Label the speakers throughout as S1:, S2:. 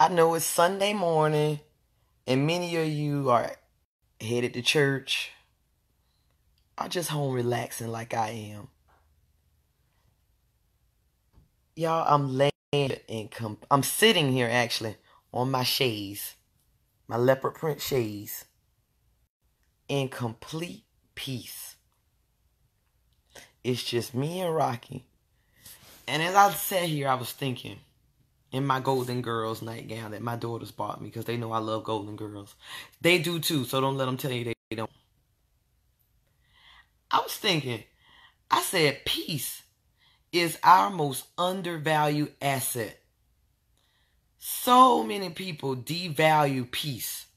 S1: I know it's Sunday morning, and many of you are headed to church or just home relaxing like I am. Y'all, I'm laying I'm sitting here actually on my shades, my leopard print shades, in complete peace. It's just me and Rocky. And as I sat here, I was thinking in my Golden Girls nightgown that my daughters bought me because they know I love Golden Girls. They do too, so don't let them tell you they don't. I was thinking, I said peace is our most undervalued asset. So many people devalue peace.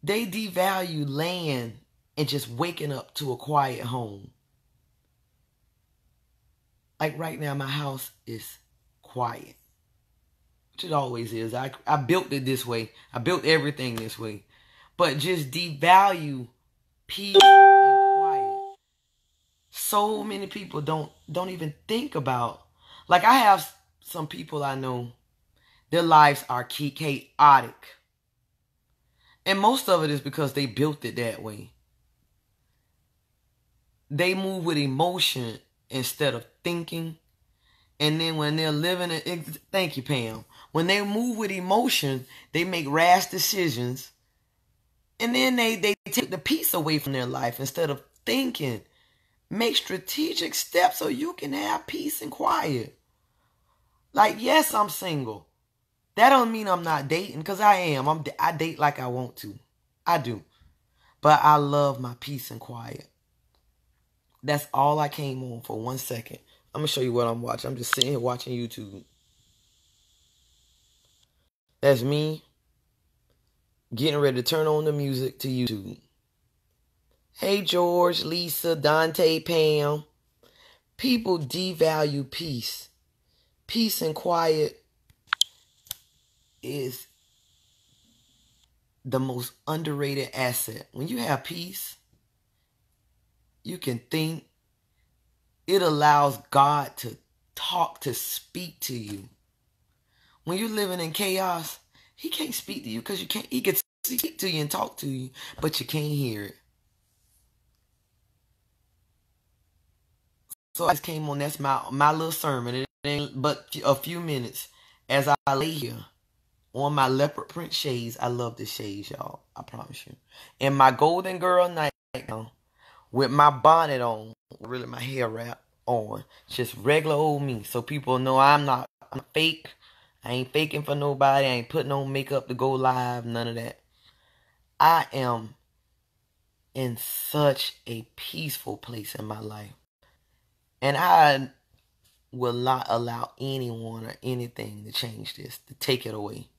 S1: They devalue laying and just waking up to a quiet home. Like right now, my house is quiet, which it always is. I built it this way. I built everything this way. But just devalue peace and quiet. So many people don't even think about. Like I have some people I know, their lives are chaotic. And most of it is because they built it that way. They move with emotion instead of thinking. And then when they're living it, thank you, Pam. When they move with emotion, they make rash decisions. And then they take the peace away from their life instead of thinking. Make strategic steps so you can have peace and quiet. Like, yes, I'm single. That don't mean I'm not dating, because I am. I date like I want to. I do. But I love my peace and quiet. That's all I came on for 1 second. I'm going to show you what I'm watching. I'm just sitting here watching YouTube. That's me getting ready to turn on the music to YouTube. Hey, George, Lisa, Dante, Pam. People devalue peace. Peace and quiet is the most underrated asset. When you have peace, you can think. It allows God to talk, to speak to you. When you're living in chaos, he can't speak to you because you can't. He can speak to you and talk to you, but you can't hear it. So I just came on. That's my little sermon. It ain't but a few minutes as I lay here on my leopard print shades. I love the shades, y'all. I promise you. And my Golden Girl nightgown with my bonnet on, really my hair wrap on, just regular old me. So people know I'm fake. I ain't faking for nobody. I ain't putting on makeup to go live. None of that. I am in such a peaceful place in my life. And I will not allow anyone or anything to change this, to take it away.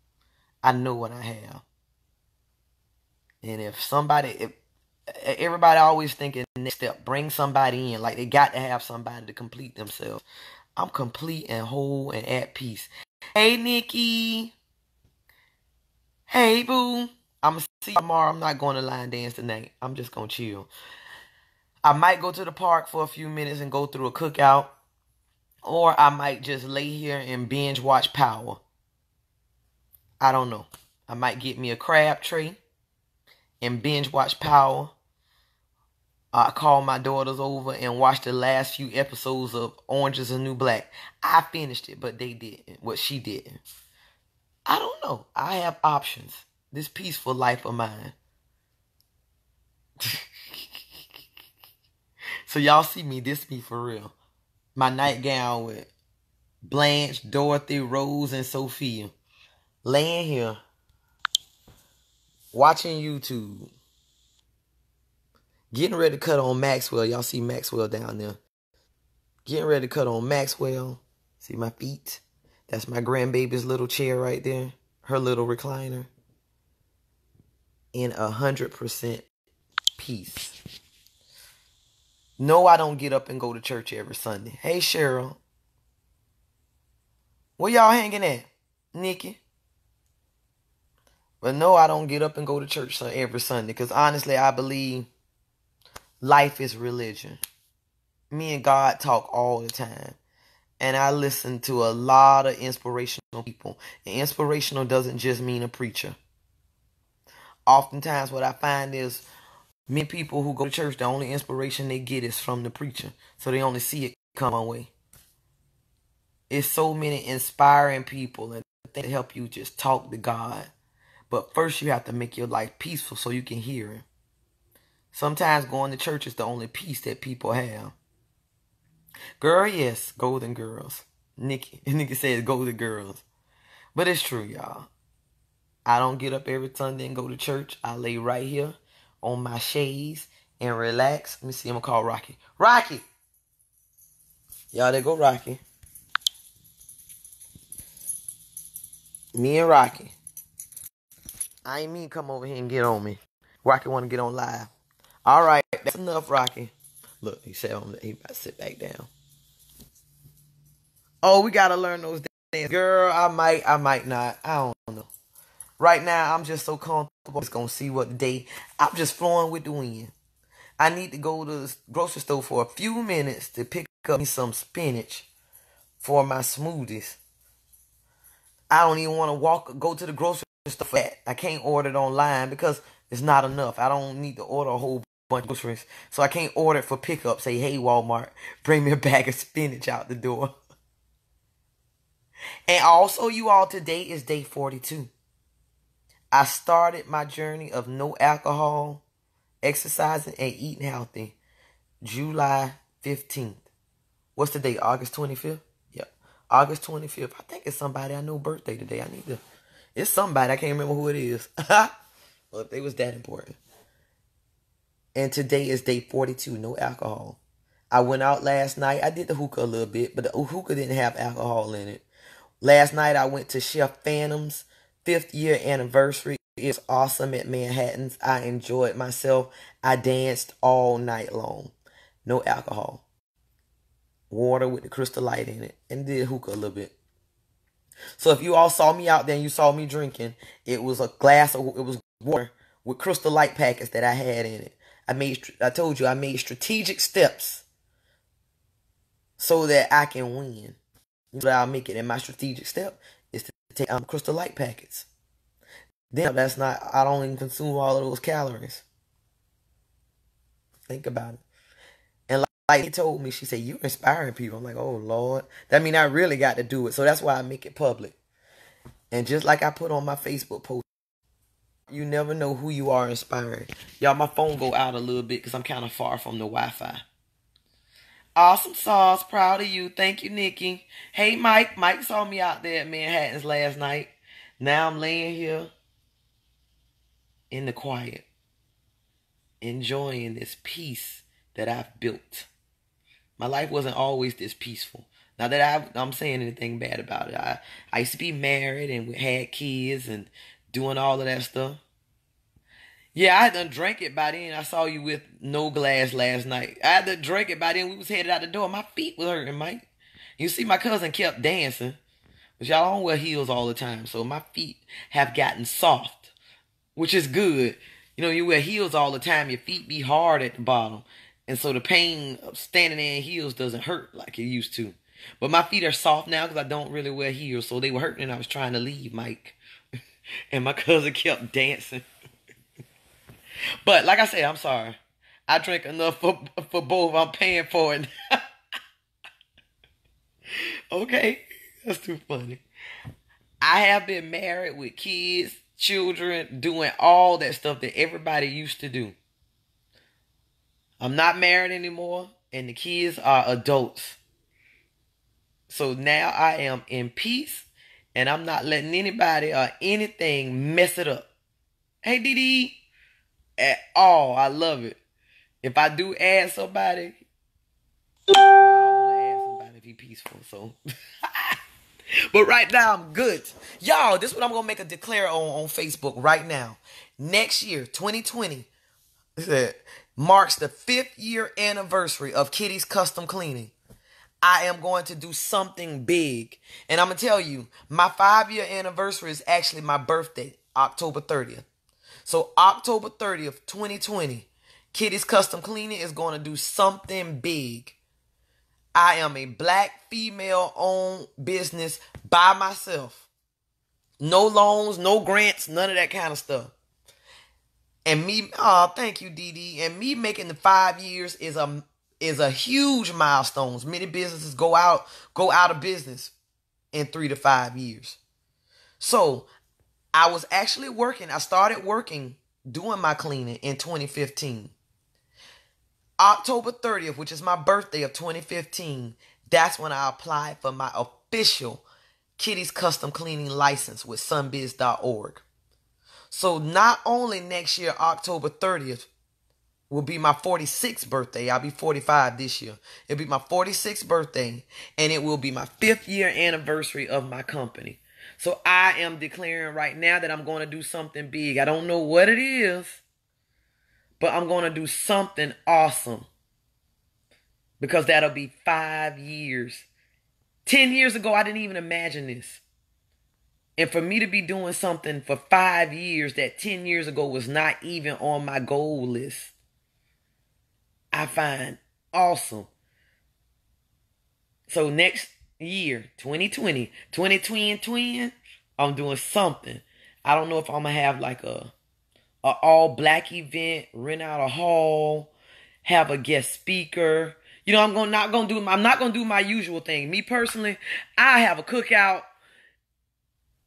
S1: I know what I have. And if everybody always thinking next step, bring somebody in, like they got to have somebody to complete themselves. I'm complete and whole and at peace. Hey, Nikki. Hey, boo. I'm going to see you tomorrow. I'm not going to line dance tonight. I'm just going to chill. I might go to the park for a few minutes and go through a cookout. Or I might just lay here and binge watch Power. I don't know. I might get me a crab tray and binge watch Power. I call my daughters over and watch the last few episodes of Orange is the New Black. I finished it, but they didn't. What she didn't. I don't know. I have options. This peaceful life of mine. So y'all see me, this me for real. My nightgown with Blanche, Dorothy, Rose, and Sophia. Laying here. Watching YouTube. Getting ready to cut on Maxwell. Y'all see Maxwell down there. Getting ready to cut on Maxwell. See my feet? That's my grandbaby's little chair right there. Her little recliner. In 100% peace. No, I don't get up and go to church every Sunday. Hey, Cheryl. Where y'all hanging at? Nikki? But no, I don't get up and go to church every Sunday. Because honestly, I believe life is religion. Me and God talk all the time. and I listen to a lot of inspirational people. And inspirational doesn't just mean a preacher. Oftentimes what I find is many people who go to church, the only inspiration they get is from the preacher. So they only see it come one way. It's so many inspiring people and things that help you just talk to God. But first you have to make your life peaceful so you can hear Him. Sometimes going to church is the only peace that people have. Girl, yes, golden girls. Nikki says golden girls. But it's true, y'all. I don't get up every Sunday and go to church. I lay right here on my shades and relax. Let me see, I'm going to call Rocky. Rocky! Y'all, there go Rocky. Me and Rocky. I ain't mean come over here and get on me. Rocky want to get on live. All right, that's enough, Rocky. Look, he said he about to sit back down. Oh, we got to learn those dance. Girl, I might not. I don't know. Right now, I'm just so comfortable. Just going to see what the day. I'm just flowing with the wind. I need to go to the grocery store for a few minutes to pick up me some spinach for my smoothies. I don't even want to go to the grocery store for that. I can't order it online because it's not enough. I don't need to order a whole bunch of groceries. So I can't order it for pickup. Say, hey, Walmart, bring me a bag of spinach out the door. And also, you all, today is day 42. I started my journey of no alcohol, exercising, and eating healthy July 15th. What's the date? August 25th? Yep. August 25th. I think it's somebody I know birthday today. It's somebody. I can't remember who it is. Well, if they was that important. And today is day 42. No alcohol. I went out last night. I did the hookah a little bit, but the hookah didn't have alcohol in it. Last night I went to Chef Phantom's 5th year anniversary. It was awesome at Manhattan's. I enjoyed myself. I danced all night long. No alcohol. Water with the Crystal Light in it. And did hookah a little bit. So if you all saw me out there and you saw me drinking, it was it was water with Crystal Light packets that I had in it. I told you I made strategic steps so that I can win. So I'll make it. And my strategic step is to take Crystal Light packets. Then I don't even consume all of those calories. Think about it. And like he told me, she said, you're inspiring people. I'm like, oh Lord. That means I really got to do it. So that's why I make it public. And just like I put on my Facebook post, you never know who you are inspiring. Y'all, my phone go out a little bit because I'm kind of far from the Wi-Fi. Awesome sauce. Proud of you. Thank you, Nikki. Hey, Mike. Mike saw me out there at Manhattan's last night. Now I'm laying here in the quiet, enjoying this peace that I've built. My life wasn't always this peaceful. Not that I'm saying anything bad about it. I used to be married and we had kids and doing all of that stuff. Yeah, I had done drank it by then. I saw you with no glass last night. I had to drink it by then. We was headed out the door. My feet was hurting, Mike. You see, my cousin kept dancing. But y'all don't wear heels all the time. So my feet have gotten soft, which is good. You know, you wear heels all the time. Your feet be hard at the bottom. And so the pain of standing there in heels doesn't hurt like it used to. But my feet are soft now because I don't really wear heels. So they were hurting and I was trying to leave, Mike. And my cousin kept dancing. But like I said, I'm sorry. I drank enough for both. I'm paying for it. Okay. That's too funny. I have been married with kids, children, doing all that stuff that everybody used to do. I'm not married anymore, and the kids are adults. So now I am in peace, and I'm not letting anybody or anything mess it up. Hey, Dee. At all. I love it. If I do add somebody, well, I only add somebody if he's peaceful. So, but right now I'm good. Y'all, this is what I'm gonna make a declare on Facebook right now. Next year, 2020, marks the 5th year anniversary of Kitty's Custom Cleaning. I am going to do something big. And I'm going to tell you, my 5-year anniversary is actually my birthday, October 30th. So October 30th, 2020, Kitty's Custom Cleaning is going to do something big. I am a black female-owned business by myself. No loans, no grants, none of that kind of stuff. And me, oh, thank you, Dee Dee. And me making the 5 years is a huge milestone. Many businesses go out of business in 3 to 5 years. So I was actually working. I started working doing my cleaning in 2015. October 30th, which is my birthday of 2015, that's when I applied for my official Kitty's Custom Cleaning license with sunbiz.org. So not only next year, October 30th, will be my 46th birthday. I'll be 45 this year. It'll be my 46th birthday, and it will be my 5th year anniversary of my company. So I am declaring right now that I'm going to do something big. I don't know what it is, but I'm going to do something awesome, because that'll be 5 years. 10 years ago, I didn't even imagine this. And for me to be doing something for 5 years that 10 years ago was not even on my goal list, I find awesome. So next year, 2020, twin, I'm doing something. I don't know if I'm going to have like a all black event, rent out a hall, have a guest speaker. You know, I'm not going to do my usual thing. Me personally, I have a cookout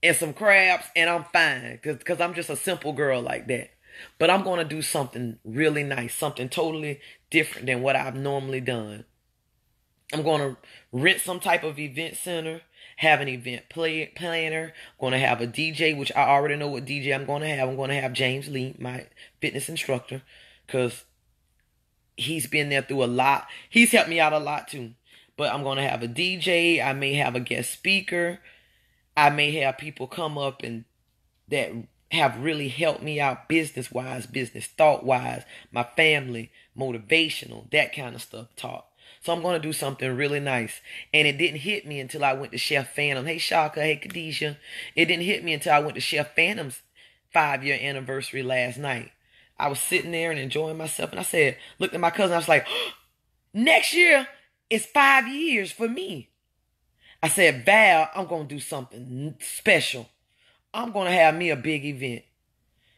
S1: and some crabs, and I'm fine, because I'm just a simple girl like that. But I'm going to do something really nice, something totally different than what I've normally done. I'm going to rent some type of event center, have an event planner. I'm going to have a DJ, which I already know what DJ I'm going to have. I'm going to have James Lee, my fitness instructor, because he's been there through a lot. He's helped me out a lot too. But I'm going to have a DJ. I may have a guest speaker. I may have people come up and that have really helped me out business-wise, business thought-wise, my family, motivational, that kind of stuff taught. So I'm going to do something really nice. And it didn't hit me until I went to Chef Phantom. Hey, Shaka. Hey, Khadijah. It didn't hit me until I went to Chef Phantom's 5-year anniversary last night. I was sitting there and enjoying myself. And I said, looked at my cousin. I was like, next year is 5 years for me. I said, Val, I'm going to do something special. I'm going to have me a big event.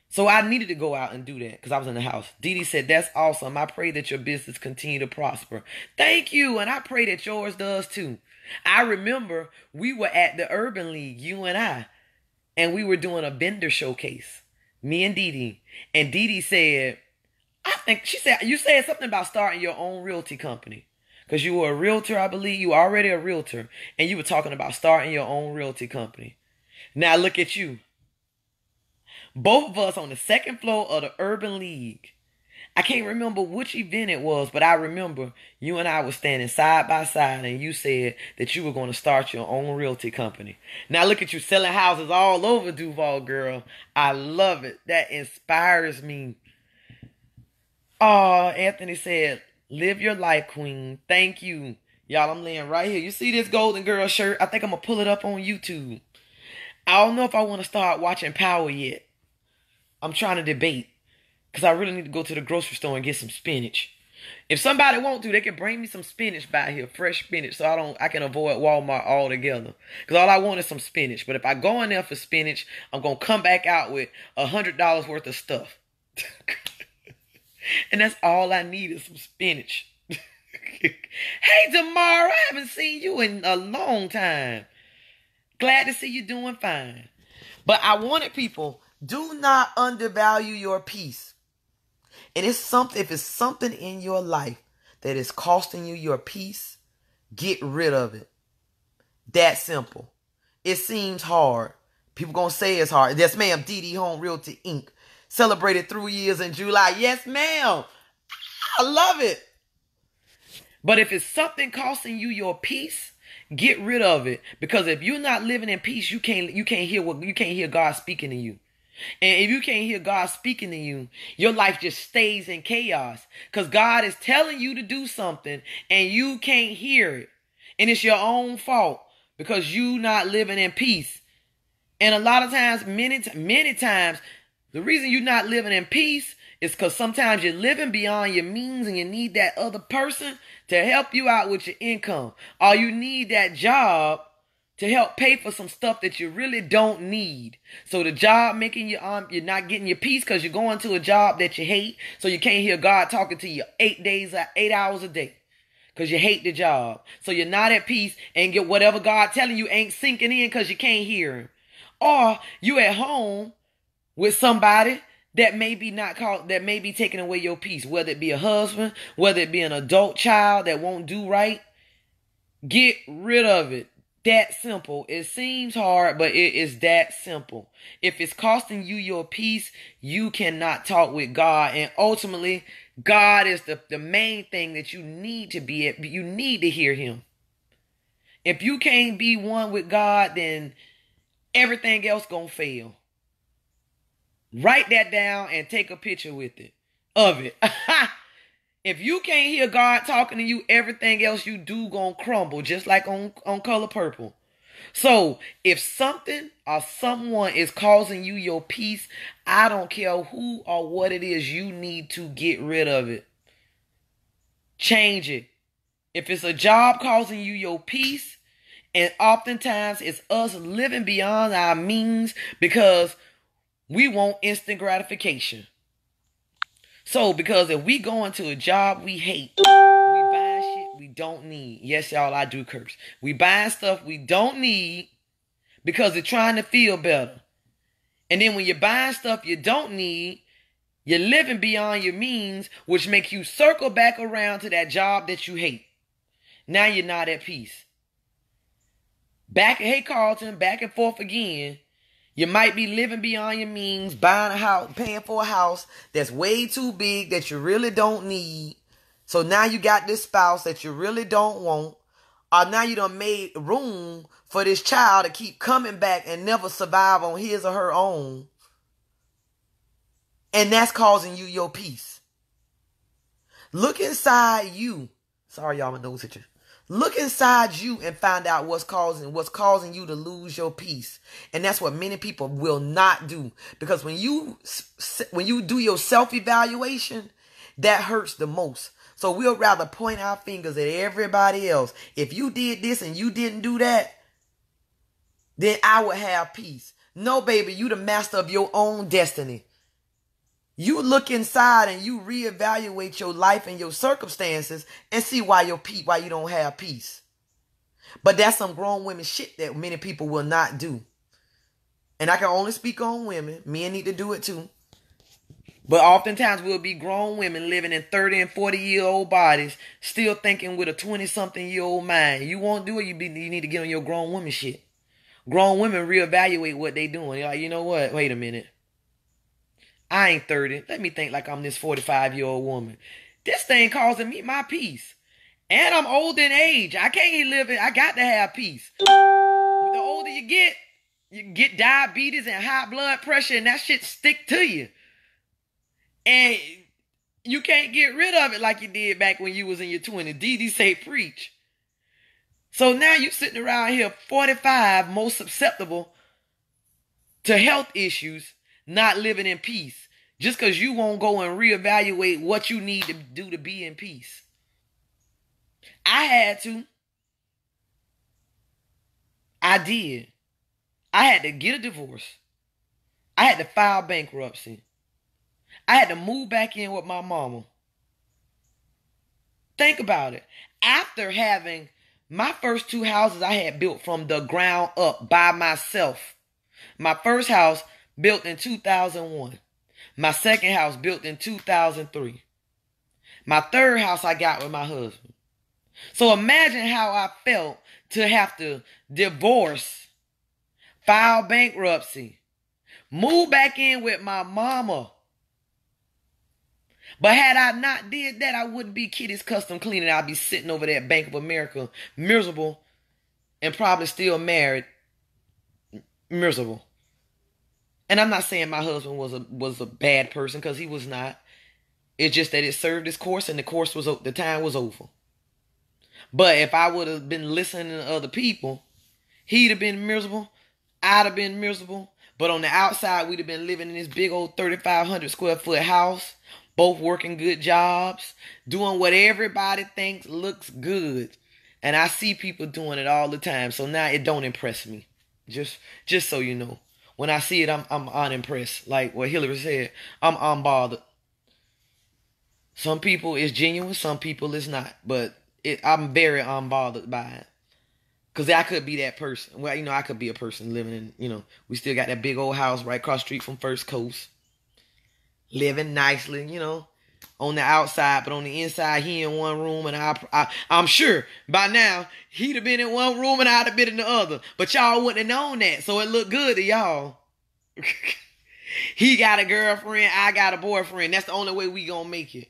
S1: So I needed to go out and do that because I was in the house. Dee Dee said, that's awesome. I pray that your business continue to prosper. Thank you. And I pray that yours does too. I remember we were at the Urban League, you and we were doing a vendor showcase. Me and Dee Dee. And Dee Dee said, you said something about starting your own realty company. Because you were a realtor, I believe. You were already a realtor. And you were talking about starting your own realty company. Now look at you. Both of us on the second floor of the Urban League. I can't remember which event it was, but I remember you and I were standing side by side and you said that you were going to start your own realty company. Now look at you selling houses all over Duval, girl. I love it. That inspires me. Oh, Anthony said, live your life, queen. Thank you. Y'all, I'm laying right here. You see this Golden Girl shirt? I think I'm going to pull it up on YouTube. I don't know if I want to start watching Power yet. I'm trying to debate. Because I really need to go to the grocery store and get some spinach. If somebody want to, they can bring me some spinach by here. Fresh spinach. So I can avoid Walmart altogether. Because all I want is some spinach. But if I go in there for spinach, I'm going to come back out with $100 worth of stuff. And that's all I need is some spinach. Hey, Damara, I haven't seen you in a long time. Glad to see you doing fine. But I wanted people, do not undervalue your peace. And if it's something in your life that is costing you your peace, get rid of it. That simple. It seems hard. People going to say it's hard. Yes, ma'am. Dee Dee Home Realty, Inc. Celebrated 3 years in July. Yes, ma'am. I love it. But if it's something costing you your peace, get rid of it. Because if you're not living in peace, you can't hear God speaking to you. And if you can't hear God speaking to you, your life just stays in chaos. Because God is telling you to do something and you can't hear it. And it's your own fault because you not living in peace. And a lot of times, many times, the reason you're not living in peace It's because sometimes you're living beyond your means and you need that other person to help you out with your income. Or you need that job to help pay for some stuff that you really don't need. So the job making you you're not getting your peace because you're going to a job that you hate. So you can't hear God talking to you 8 hours a day. Because you hate the job. So you're not at peace and get whatever God telling you ain't sinking in because you can't hear him. Or you at home with somebody that may be taking away your peace. Whether it be a husband, whether it be an adult child that won't do right. Get rid of it. That simple. It seems hard, but it is that simple. If it's costing you your peace, you cannot talk with God. And ultimately, God is the main thing that you need to be at. You need to hear him. If you can't be one with God, then everything else gonna fail. Write that down and take a picture with it. Of it. If you can't hear God talking to you, everything else you do gonna crumble, just like on Color Purple. So, if something or someone is causing you your peace, I don't care who or what it is, you need to get rid of it. Change it. If it's a job causing you your peace, and oftentimes it's us living beyond our means because we want instant gratification. So, because if we go into a job we hate, we buy shit we don't need. Yes, y'all, I do curse. We buy stuff we don't need because they're trying to feel better. And then when you're buying stuff you don't need, you're living beyond your means, which makes you circle back around to that job that you hate. Now you're not at peace. Hey, Carlton, back and forth again. You might be living beyond your means, buying a house, paying for a house that's way too big that you really don't need. So now you got this spouse that you really don't want. Or now you done made room for this child to keep coming back and never survive on his or her own. And that's causing you your peace. Look inside you. Sorry, y'all, my nose itching. Look inside you and find out what's causing you to lose your peace. And that's what many people will not do. Because when you do your self-evaluation, that hurts the most. So we'll rather point our fingers at everybody else. If you did this and you didn't do that, then I would have peace. No, baby, you the master of your own destiny. You look inside and you reevaluate your life and your circumstances and see why you don't have peace. But that's some grown women shit that many people will not do. And I can only speak on women. Men need to do it too. But oftentimes we'll be grown women living in 30 and 40-year-old bodies, still thinking with a 20-something-year-old mind. You won't do it, you need to get on your grown woman shit. Grown women reevaluate what they doing. They're like, you know what? Wait a minute. I ain't 30. Let me think like I'm this 45-year-old woman. This thing causing me my peace. And I'm old in age. I can't live it. I got to have peace. The older you get diabetes and high blood pressure, and that shit stick to you. And you can't get rid of it like you did back when you was in your 20s. Dee say preach. So now you sitting around here 45, most susceptible to health issues, not living in peace. Just because you won't go and reevaluate what you need to do to be in peace. I had to. I did. I had to get a divorce. I had to file bankruptcy. I had to move back in with my mama. Think about it. After having my first 2 houses I had built from the ground up by myself. My first house built in 2001. My second house built in 2003. My third house I got with my husband. So imagine how I felt to have to divorce, file bankruptcy, move back in with my mama. But had I not did that, I wouldn't be Kitty's Custom Cleaning. I'd be sitting over there at Bank of America, miserable, and probably still married, miserable. And I'm not saying my husband was a bad person, because he was not. It's just that it served its course, and the time was over. But if I would have been listening to other people, he'd have been miserable, I'd have been miserable. But on the outside, we'd have been living in this big old 3,500 square foot house both working good jobs, doing what everybody thinks looks good. And I see people doing it all the time. So now it don't impress me. Just so you know. When I see it, I'm unimpressed. Like what Hillary said, I'm unbothered. Some people is genuine, some people is not. But I'm very unbothered by it. Because I could be that person. Well, I could be a person living in, we still got that big old house right across the street from First Coast. Living nicely, on the outside, but on the inside, he in one room, and I'm sure by now he'd have been in one room and I'd have been in the other. But y'all wouldn't have known that, so it looked good to y'all. He got a girlfriend, I got a boyfriend. That's the only way we gonna make it.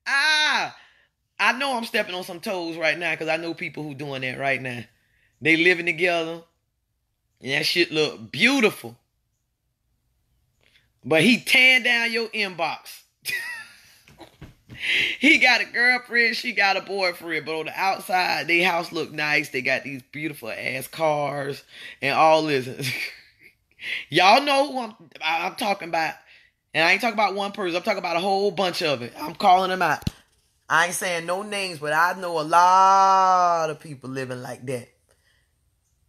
S1: I know I'm stepping on some toes right now because I know people who doing that right now. They living together, and that shit look beautiful. But he tearing down your inbox. He got a girlfriend, she got a boyfriend. But on the outside, their house look nice. They got these beautiful ass cars and all this. Y'all know who I'm talking about. And I ain't talking about one person. I'm talking about a whole bunch of it. I'm calling them out. I ain't saying no names, but I know a lot of people living like that.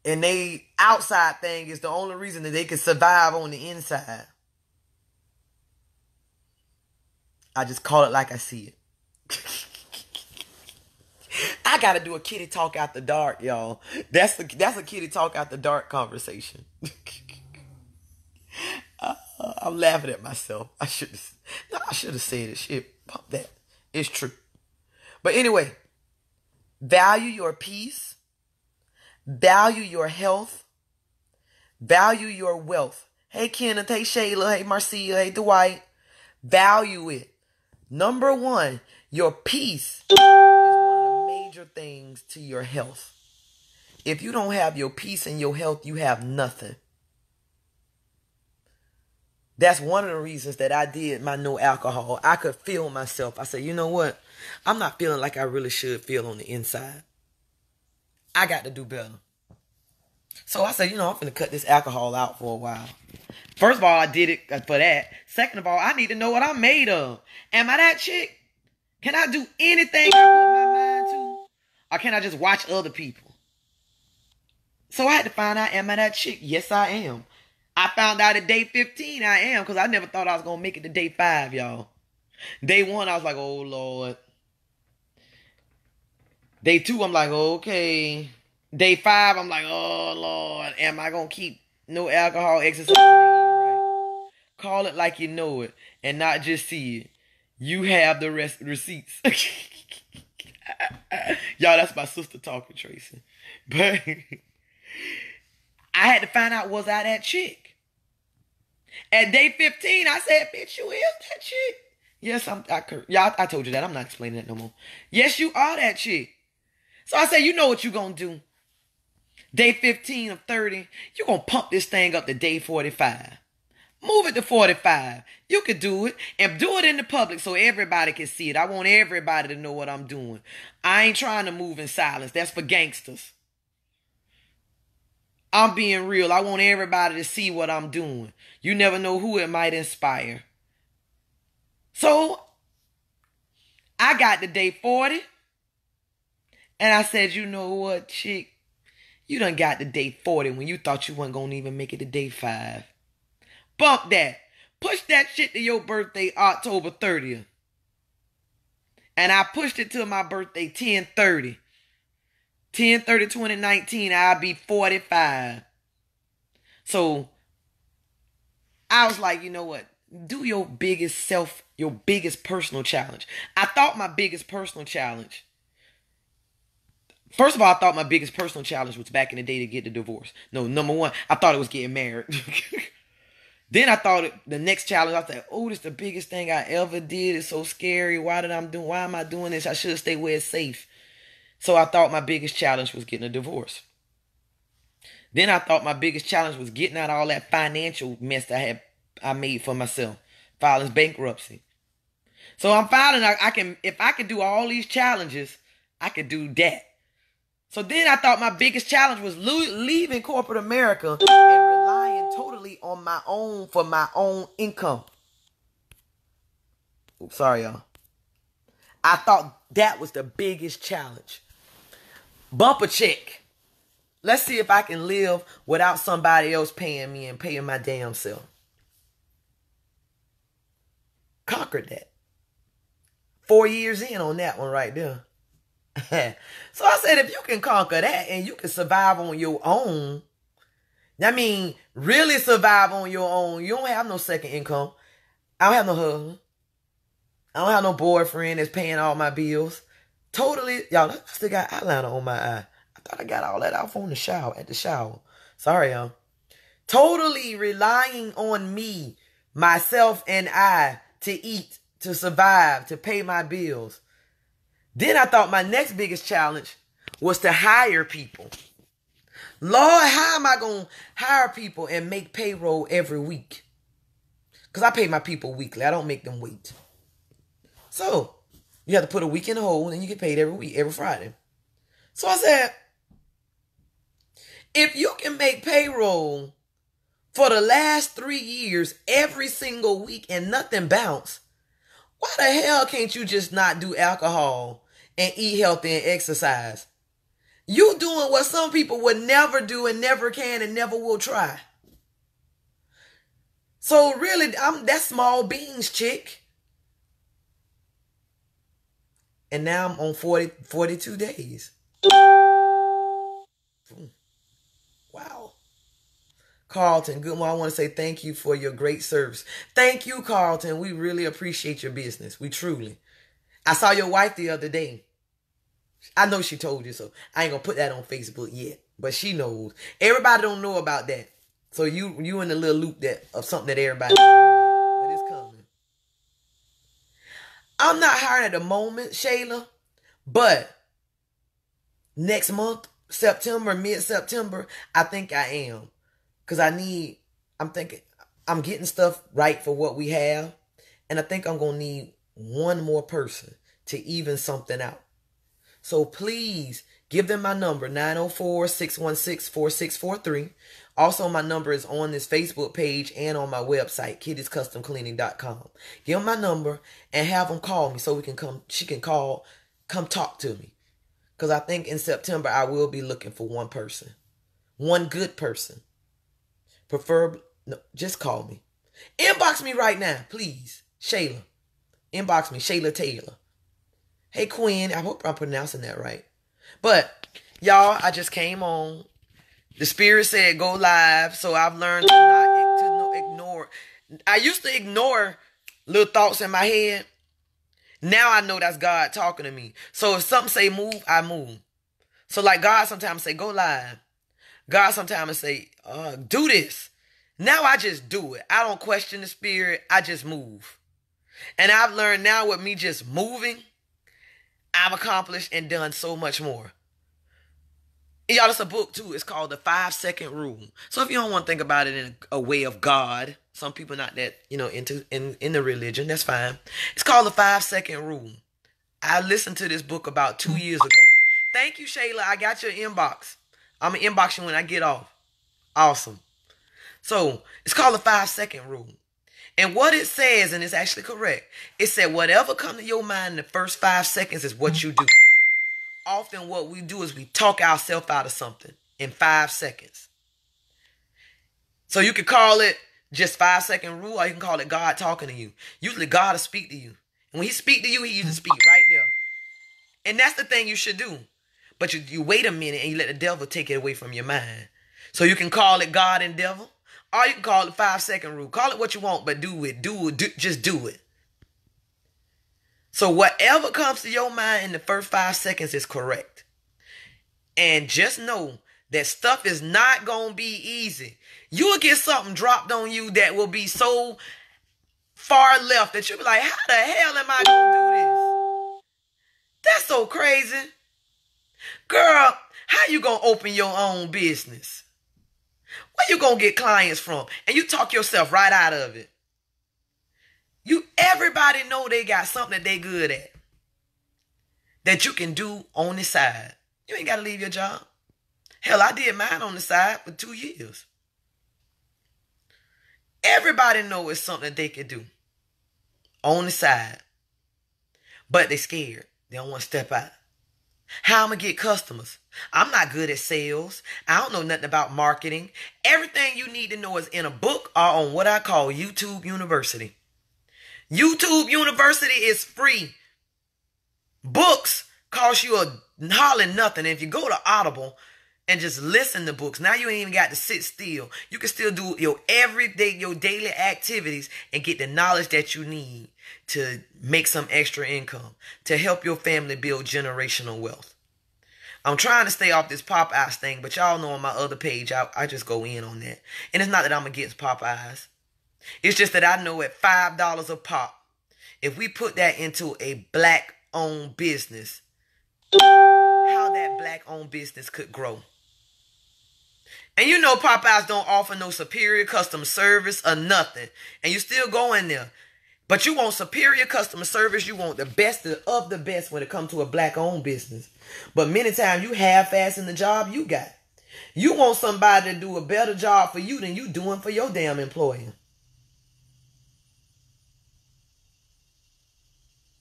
S1: And they outside thing is the only reason that they can survive on the inside. I just call it like I see it. I gotta do a kitty talk after dark, y'all. That's a kitty talk after dark conversation. I'm laughing at myself. I should have said it. Shit, pump that. It's true. But anyway, value your peace, value your health, value your wealth. Hey Kenneth, hey Shayla, hey Marcia, hey Dwight. Value it. Number one, your peace is one of the major things to your health. If you don't have your peace and your health, you have nothing. That's one of the reasons that I did my no alcohol. I could feel myself. I said, you know what? I'm not feeling like I really should feel on the inside. I got to do better. So I said, I'm going to cut this alcohol out for a while. First of all, I did it for that. Second of all, I need to know what I'm made of. Am I that chick? Can I do anything I put my mind to? Or can I just watch other people? So I had to find out, am I that chick? Yes, I am. I found out at day 15 I am, because I never thought I was going to make it to day 5, y'all. Day 1, I was like, oh, Lord. Day 2, I'm like, okay. Day 5, I'm like, oh, Lord. Am I going to keep no alcohol, exercise, and eating right? Call it like you know it and not just see it. You have the receipts. Y'all, that's my sister talking, Tracy. But I had to find out, was I that chick? At day 15, I said, bitch, you is that chick. Yes, I told you that. I'm not explaining that no more. Yes, you are that chick. So I said, you know what you gonna do. Day 15 of 30, you're gonna pump this thing up to day 45. Move it to 45. You could do it. And do it in the public so everybody can see it. I want everybody to know what I'm doing. I ain't trying to move in silence. That's for gangsters. I'm being real. I want everybody to see what I'm doing. You never know who it might inspire. So, I got to day 40. And I said, you know what, chick? You done got to day 40 when you thought you wasn't going to even make it to day 5. Bump that. Push that shit to your birthday, October 30th. And I pushed it to my birthday, 10/30. 10/30/2019, I'll be 45. So, I was like, you know what? Do your biggest personal challenge. I thought my biggest personal challenge. First of all, I thought my biggest personal challenge was back in the day to get the divorce. No, number one, I thought it was getting married. Then I thought the next challenge, I thought, oh, this is the biggest thing I ever did. It's so scary. Why am I doing this? I should stay where it's safe. So I thought my biggest challenge was getting a divorce. Then I thought my biggest challenge was getting out all that financial mess that I made for myself. Filing bankruptcy. So I'm filing, if I could do all these challenges, I could do that. So then I thought my biggest challenge was leaving corporate America and relying totally on my own for my own income. Oops, sorry, y'all. I thought that was the biggest challenge. Bumper check. Let's see if I can live without somebody else paying me and paying my damn self. Conquered that. 4 years in on that one right there. So I said, if you can conquer that and you can survive on your own, I mean, really survive on your own. You don't have no second income. I don't have no husband. I don't have no boyfriend that's paying all my bills. Totally, y'all, I still got eyeliner on my eye. I thought I got all that off on the shower, at the shower. Sorry, y'all. Totally relying on me, myself, and I to eat, to survive, to pay my bills. Then I thought my next biggest challenge was to hire people. Lord, how am I going to hire people and make payroll every week? Because I pay my people weekly. I don't make them wait. So, you have to put a week in a hole and you get paid every week, every Friday. So I said, if you can make payroll for the last 3 years, every single week and nothing bounce, why the hell can't you just not do alcohol and eat healthy and exercise? You doing what some people would never do and never can and never will try. So really, I'm that small beans chick. And now I'm on 42 days. Wow. Carlton, good morning. I want to say thank you for your great service. Thank you, Carlton. We really appreciate your business. We truly. I saw your wife the other day. I know she told you so. I ain't going to put that on Facebook yet. But she knows. Everybody don't know about that. So you in the little loop of something that everybody knows. But it's coming. I'm not hiring at the moment, Shayla. But next month, September, mid-September, I think I am. Because I'm getting stuff right for what we have. And I think I'm going to need one more person to even something out. So please give them my number, 904-616-4643. Also, my number is on this Facebook page and on my website, kittiescustomcleaning.com. Give them my number and have them call me so she can come talk to me. Because I think in September, I will be looking for one person. One good person. Preferably, no, just call me. Inbox me right now, please. Shayla. Inbox me, Shayla Taylor. Hey, Quinn. I hope I'm pronouncing that right. But, y'all, I just came on. The Spirit said go live, so I've learned to not ignore. I used to ignore little thoughts in my head. Now I know that's God talking to me. So if something say move, I move. So like God sometimes say go live. God sometimes say do this. Now I just do it. I don't question the Spirit. I just move. And I've learned now with me just moving, I've accomplished and done so much more. And y'all, it's a book too. It's called The 5-Second Rule. So if you don't want to think about it in a way of God, some people not that, into in the religion, that's fine. It's called The 5-Second Rule. I listened to this book about 2 years ago. Thank you, Shayla. I got your inbox. I'm going to inbox you when I get off. Awesome. So it's called The 5-Second Rule. And what it says, and it's actually correct, it said whatever comes to your mind in the first 5 seconds is what you do. Often what we do is we talk ourselves out of something in 5 seconds. So you can call it just 5-second rule, or you can call it God talking to you. Usually God will speak to you. And when he speak to you, he usually speak right there. And that's the thing you should do. But you wait a minute and you let the devil take it away from your mind. So you can call it God and devil. Or you can call it 5-second rule. Call it what you want, but do it. Just do it. So whatever comes to your mind in the first 5 seconds is correct. And just know that stuff is not going to be easy. You'll get something dropped on you that will be so far left that you'll be like, how the hell am I going to do this? That's so crazy. Girl, how you going to open your own business? Where you going to get clients from? And you talk yourself right out of it. Everybody know they got something that they good at. That you can do on the side. You ain't got to leave your job. Hell, I did mine on the side for 2 years. Everybody know it's something that they can do on the side. but they scared. They don't want to step out. How I'm going to get customers? I'm not good at sales. I don't know nothing about marketing. Everything you need to know is in a book or on what I call YouTube University. YouTube University is free. Books cost you a hardly nothing. If you go to Audible and just listen to books, now you ain't even got to sit still. You can still do your everyday, your daily activities and get the knowledge that you need to make some extra income, to help your family build generational wealth. I'm trying to stay off this Popeyes thing, but y'all know on my other page, I just go in on that. And it's not that I'm against Popeyes. It's just that I know at $5 a pop, if we put that into a black-owned business, how that black-owned business could grow. And you know Popeyes don't offer no superior customer service or nothing. And you still go in there. But you want superior customer service. You want the best of the best when it comes to a black-owned business. But many times you half-assing the job you got. You want somebody to do a better job for you than you doing for your damn employer.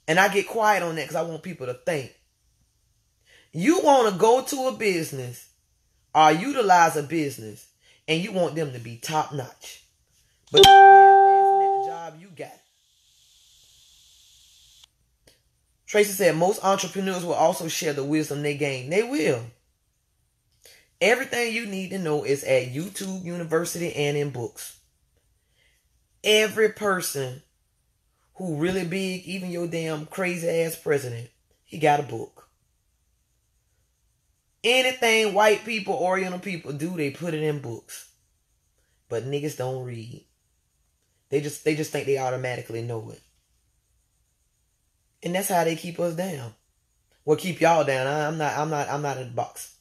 S1: And I get quiet on that because I want people to think. You want to go to a business or utilize a business and you want them to be top-notch. But you half-assing at the job you got. Tracy said most entrepreneurs will also share the wisdom they gain. They will. Everything you need to know is at YouTube University and in books. Every person who really big, even your damn crazy ass president, he got a book. Anything white people, Oriental people do, they put it in books. But niggas don't read. They just think they automatically know it. And that's how they keep us down. Well, keep y'all down. I'm not in the box.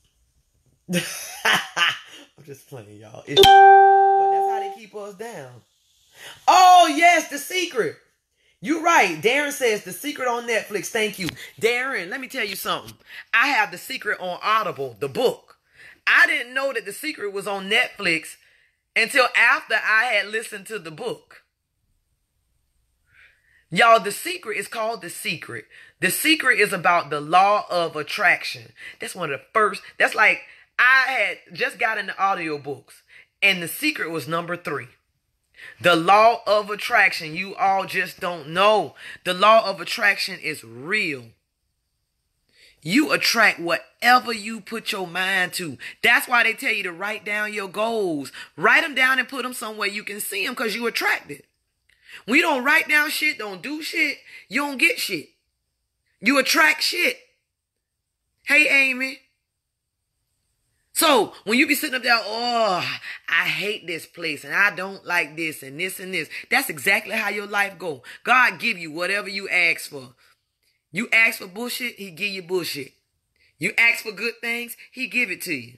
S1: I'm just playing, y'all. But that's how they keep us down. Oh, yes, The Secret. You're right. Darren says The Secret on Netflix. Thank you. Darren, let me tell you something. I have The Secret on Audible, the book. I didn't know that The Secret was on Netflix until after I had listened to the book. Y'all, The Secret is called The Secret. The Secret is about the law of attraction. That's one of the first. That's like I had just got into audiobooks and The Secret was number 3. The law of attraction. You all just don't know. The law of attraction is real. You attract whatever you put your mind to. That's why they tell you to write down your goals. Write them down and put them somewhere you can see them because you attract it. When you don't write down shit, don't do shit, you don't get shit. You attract shit. Hey, Amy. So, when you be sitting up there, oh, I hate this place and I don't like this and this and this. That's exactly how your life go. God give you whatever you ask for. You ask for bullshit, he give you bullshit. You ask for good things, he give it to you.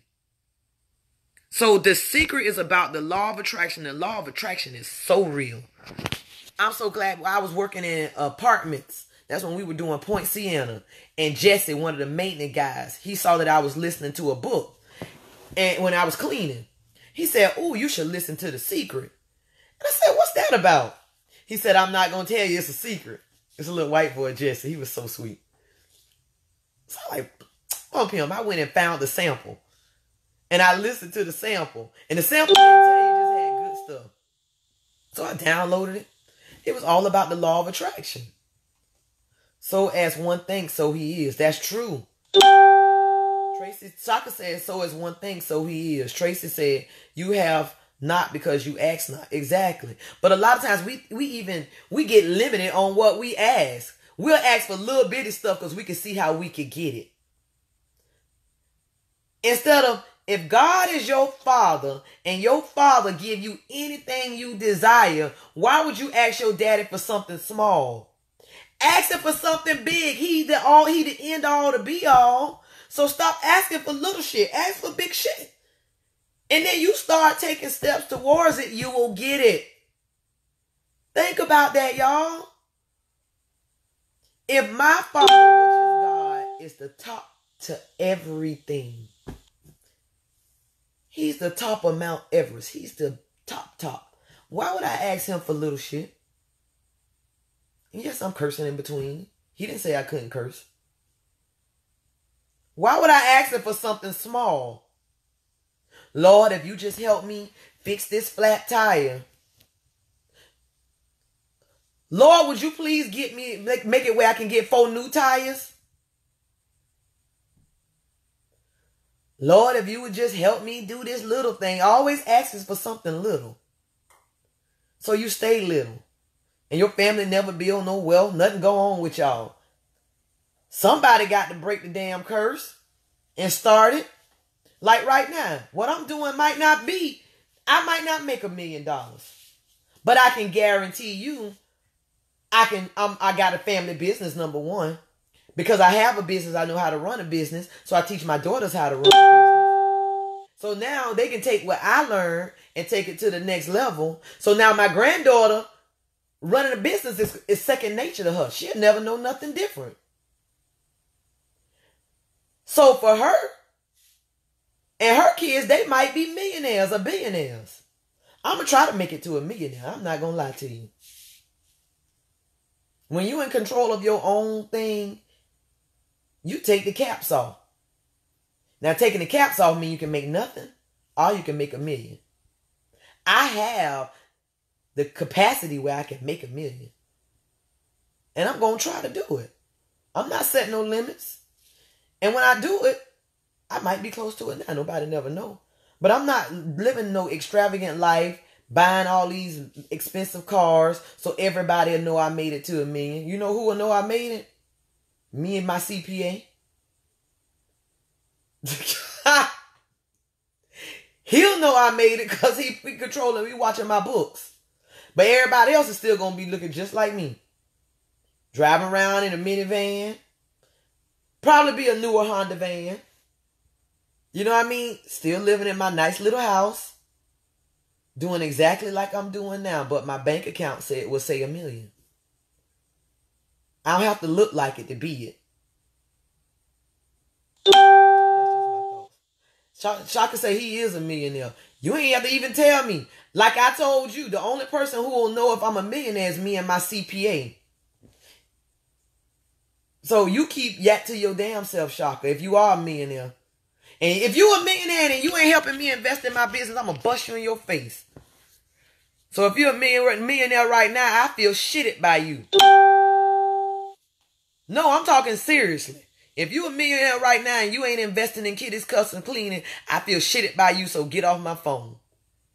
S1: So, The Secret is about the law of attraction. The law of attraction is so real. I'm so glad I was working in apartments. That's when we were doing Point Siena. And Jesse, one of the maintenance guys, he saw that I was listening to a book. And when I was cleaning, he said, oh, you should listen to The Secret. And I said, what's that about? He said, I'm not going to tell you, it's a secret. It's a little white boy, Jesse. He was so sweet. So I'm like, bump him. I went and found the sample. And I listened to the sample. And the sample didn't tell you, just had good stuff. So I downloaded it. It was all about the law of attraction. So as one thinks, so he is. That's true. Tracy Shaka said, so as one thinks, so he is. Tracy said, you have not because you ask not. Exactly. But a lot of times we get limited on what we ask. We'll ask for little bitty stuff because we can see how we can get it. Instead of, if God is your father and your father give you anything you desire, why would you ask your daddy for something small? Ask him for something big. He the end all, the be all. So stop asking for little shit. Ask for big shit. And then you start taking steps towards it, you will get it. Think about that, y'all. If my Father, which is God, is the top to everything, he's the top of Mount Everest. He's the top. Why would I ask him for little shit? And yes, I'm cursing in between. He didn't say I couldn't curse. Why would I ask him for something small? Lord, if you just help me fix this flat tire. Lord, would you please get me, make it where I can get 4 new tires? Lord, if you would just help me do this little thing. Always asking for something little. So you stay little. And your family never build no wealth. Nothing go on with y'all. Somebody got to break the damn curse and start it. Like right now, what I'm doing might not be, I might not make $1 million. But I can guarantee you, I got a family business, number one. Because I have a business, I know how to run a business. So I teach my daughters how to run a business. So now they can take what I learned and take it to the next level. So now my granddaughter running a business is second nature to her. She'll never know nothing different. So for her and her kids, they might be millionaires or billionaires. I'm going to try to make it to $1 million. I'm not going to lie to you. When you're in control of your own thing, you take the caps off. Now, taking the caps off means you can make nothing, or you can make $1 million. I have the capacity where I can make $1 million. And I'm going to try to do it. I'm not setting no limits. And when I do it, I might be close to it now. Nobody never know. But I'm not living no extravagant life, buying all these expensive cars so everybody will know I made it to $1 million. You know who will know I made it? Me and my CPA. He'll know I made it because he controlling me, watching my books. But everybody else is still going to be looking just like me. Driving around in a minivan. Probably be a newer Honda van. You know what I mean? Still living in my nice little house. Doing exactly like I'm doing now. But my bank account will say $1 million. I don't have to look like it to be it. That's just my thoughts. Shaka say he is a millionaire. You ain't have to even tell me. Like I told you, the only person who will know if I'm a millionaire is me and my CPA. So you keep that to your damn self, Shaka, if you are a millionaire. And if you a millionaire and you ain't helping me invest in my business, I'm going to bust you in your face. So if you're a millionaire right now, I feel shitted by you. No, I'm talking seriously. If you a millionaire right now and you ain't investing in Kitty's Custom Cleaning, I feel shitted by you, so get off my phone.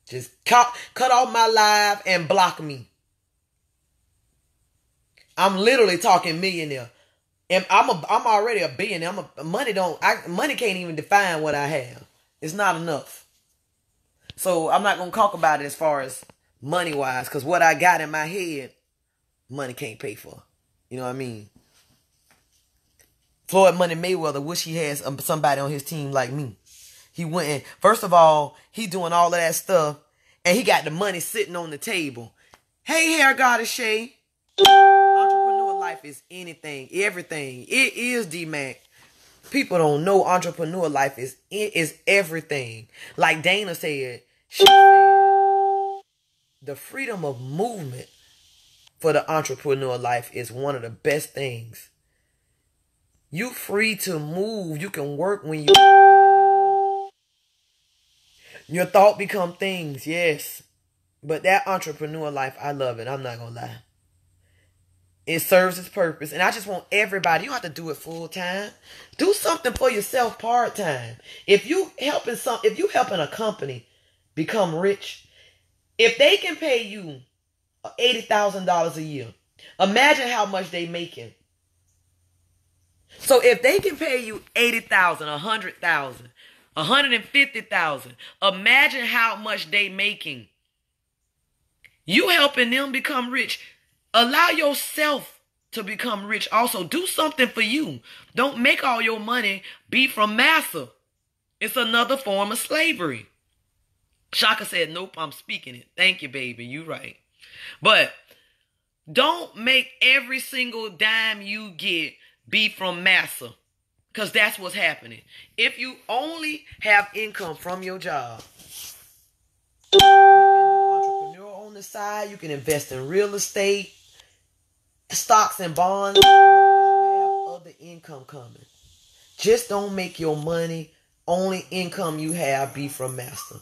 S1: Just cut off my live and block me. I'm literally talking millionaire. And I'm already a billionaire. Money can't even define what I have. It's not enough. So I'm not going to talk about it as far as money-wise, because what I got in my head, money can't pay for. You know what I mean? Floyd Money Mayweather wish he had somebody on his team like me. He went and, first of all, he doing all of that stuff, and he got the money sitting on the table. Hey, hair goddess Shay. Entrepreneur life is anything, everything. It is D-Mac. People don't know entrepreneur life is everything. Like Dana said, she said the freedom of movement for the entrepreneur life is one of the best things. You free to move. You can work when you want. Your thought become things, yes. But that entrepreneur life, I love it. I'm not going to lie. It serves its purpose. And I just want everybody, you don't have to do it full time. Do something for yourself part time. If you helping a company become rich, if they can pay you $80,000 a year, imagine how much they making. So if they can pay you $80,000, $100,000, $150,000, imagine how much they making. You helping them become rich. Allow yourself to become rich also. Do something for you. Don't make all your money be from massa. It's another form of slavery. Shaka said, nope, I'm speaking it. Thank you, baby. You right. But don't make every single dime you get be from massa. Because that's what's happening. If you only have income from your job, you can do entrepreneur on the side. You can invest in real estate, stocks and bonds. As long as you income coming. Just don't make your money, only income you have, be from master.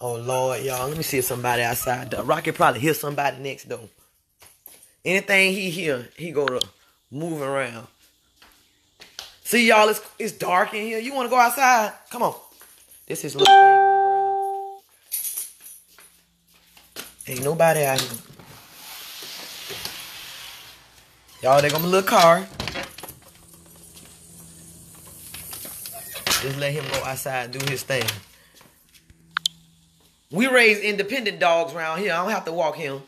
S1: Oh, Lord, y'all. Let me see if somebody outside. Rocky probably hear somebody next door. Anything he hear, he go to move around. See, y'all, it's dark in here. You want to go outside? Come on. This is little thing on the ground. Ain't nobody out here. Y'all, there go my little car. Just let him go outside and do his thing. We raise independent dogs around here. I don't have to walk him.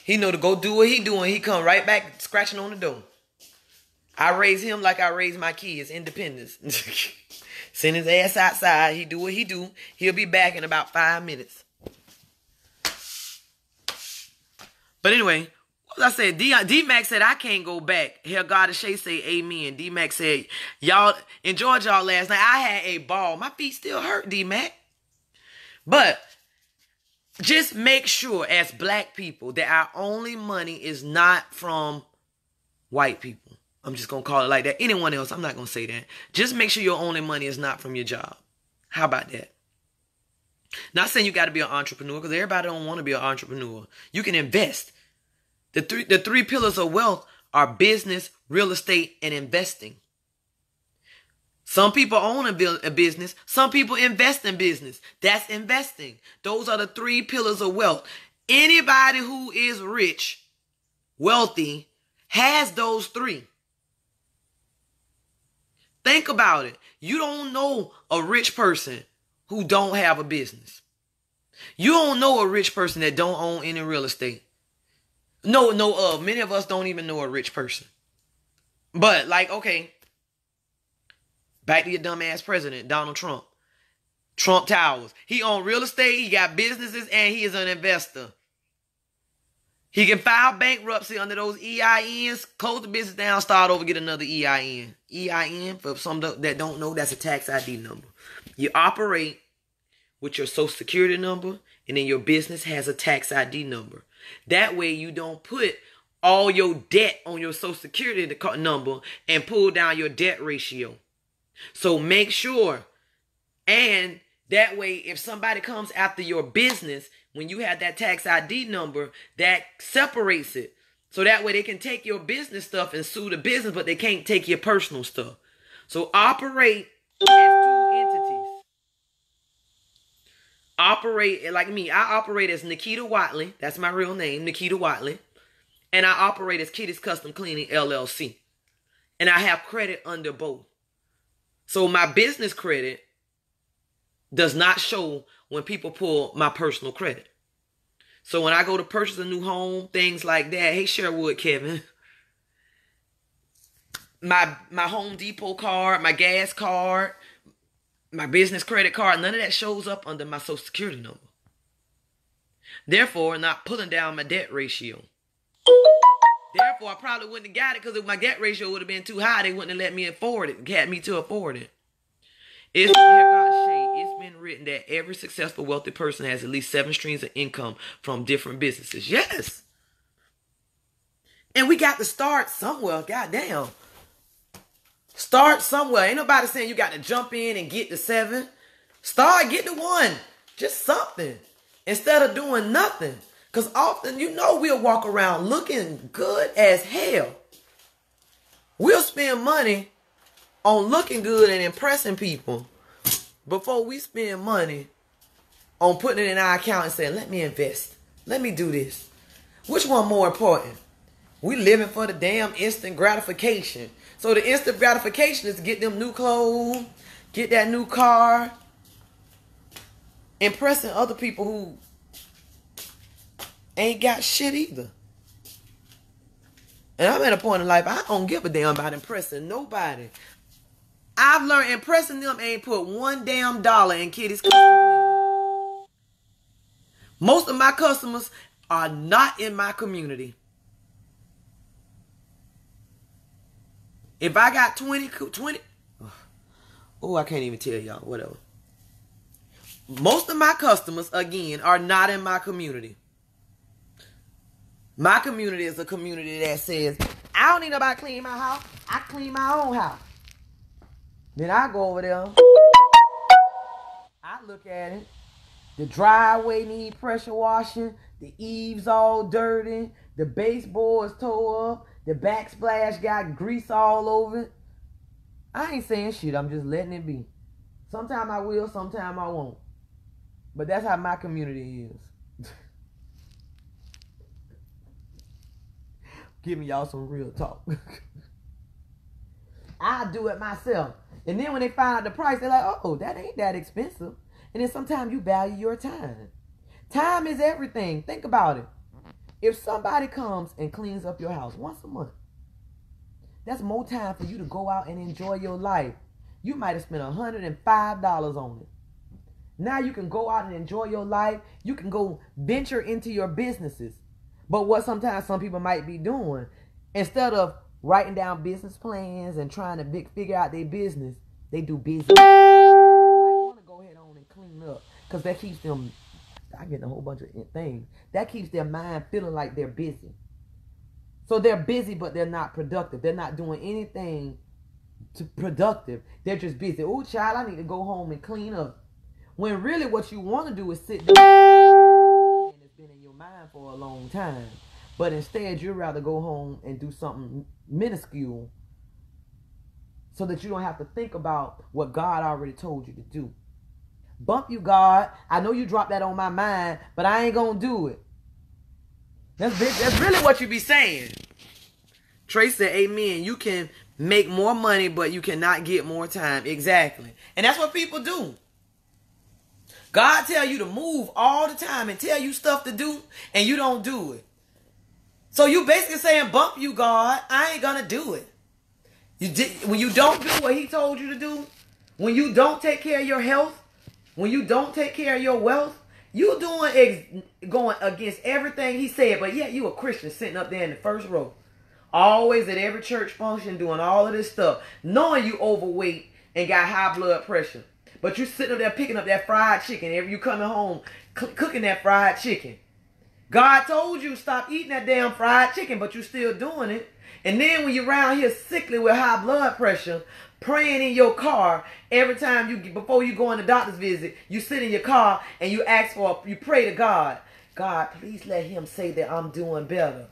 S1: He know to go do what he doing. He come right back scratching on the door. I raise him like I raise my kids, independence. Send his ass outside. He do what he do. He'll be back in about 5 minutes. But anyway, what was I saying? D-Mac said, I can't go back. Hell, God and Shay say amen. D-Mac said, y'all enjoyed y'all last night. I had a ball. My feet still hurt, D-Mac. But just make sure as black people that our only money is not from white people. I'm just going to call it like that. Anyone else, I'm not going to say that. Just make sure your only money is not from your job. How about that? Not saying you got to be an entrepreneur, because everybody don't want to be an entrepreneur. You can invest. The three pillars of wealth are business, real estate, and investing. Some people own a business. Some people invest in business. That's investing. Those are the three pillars of wealth. Anybody who is rich, wealthy, has those three. Think about it. You don't know a rich person who don't have a business. You don't know a rich person that don't own any real estate. Many of us don't even know a rich person. But like, okay, back to your dumbass president, Donald Trump. Trump Towers. He owns real estate, he got businesses, and he is an investor. He can file bankruptcy under those EINs, close the business down, start over, get another EIN. EIN, for some that don't know, that's a tax ID number. You operate with your social security number, and then your business has a tax ID number. That way you don't put all your debt on your social security number and pull down your debt ratio. So make sure, and that way if somebody comes after your business, when you have that tax ID number, that separates it. So that way they can take your business stuff and sue the business, but they can't take your personal stuff. So operate as two entities. Operate like me. I operate as Nikita Watley. That's my real name, Nikita Watley. And I operate as Kitty's Custom Cleaning, LLC. And I have credit under both. So my business credit does not show when people pull my personal credit. So when I go to purchase a new home, things like that. Hey, Sherwood, Kevin. My Home Depot card, my gas card, my business credit card, none of that shows up under my social security number. Therefore, not pulling down my debt ratio. Therefore, I probably wouldn't have got it, because if my debt ratio would have been too high, they wouldn't have let me afford it, had me to afford it. It's been written that every successful wealthy person has at least 7 streams of income from different businesses. Yes. And we got to start somewhere. Goddamn. Start somewhere. Ain't nobody saying you got to jump in and get to 7. Start, get to 1. Just something. Instead of doing nothing. Because often, we'll walk around looking good as hell. We'll spend money on looking good and impressing people before we spend money on putting it in our account and saying, let me invest. Let me do this. Which one more important? We living for the damn instant gratification. So the instant gratification is to get them new clothes, get that new car, impressing other people who ain't got shit either. And I'm at a point in life, I don't give a damn about impressing nobody. I've learned impressing them ain't put one damn dollar in Kitty's Custom Cleaning. Most of my customers are not in my community. If I got 20, I can't even tell y'all, whatever. Most of my customers, again, are not in my community. My community is a community that says, I don't need nobody to clean my house. I clean my own house. Then I go over there. I look at it. The driveway need pressure washing. The eaves all dirty. The baseboards tore up. The backsplash got grease all over it. I ain't saying shit. I'm just letting it be. Sometime I will, sometime I won't. But that's how my community is. Giving y'all some real talk. I do it myself. And then when they find out the price, they're like, oh, that ain't that expensive. And then sometimes you value your time. Time is everything. Think about it. If somebody comes and cleans up your house once a month, that's more time for you to go out and enjoy your life. You might have spent $105 on it. Now you can go out and enjoy your life. You can go venture into your businesses. But what sometimes some people might be doing, instead of writing down business plans and trying to figure out their business, they do business. They want to go ahead on and clean up because that keeps them, I get a whole bunch of things, that keeps their mind feeling like they're busy. So they're busy, but they're not productive. They're not doing anything productive. They're just busy. Oh, child, I need to go home and clean up. When really what you want to do is sit down and it's been in your mind for a long time. But instead, you'd rather go home and do something minuscule so that you don't have to think about what God already told you to do. Bump you, God. I know you dropped that on my mind, but I ain't going to do it. That's really what you be saying. Trey said, amen. You can make more money, but you cannot get more time. Exactly. And that's what people do. God tell you to move all the time and tell you stuff to do, and you don't do it. So you basically saying, bump you, God. I ain't going to do it. When you don't do what he told you to do, when you don't take care of your health, when you don't take care of your wealth, you going against everything he said, but yet you a Christian sitting up there in the first row. Always at every church function doing all of this stuff, knowing you overweight and got high blood pressure. But you sitting up there picking up that fried chicken every you coming home, cooking that fried chicken. God told you stop eating that damn fried chicken, but you still doing it. And then when you're around here sickly with high blood pressure, praying in your car every time before you go on the doctor's visit, you sit in your car and you pray to God. God, please let him say that I'm doing better.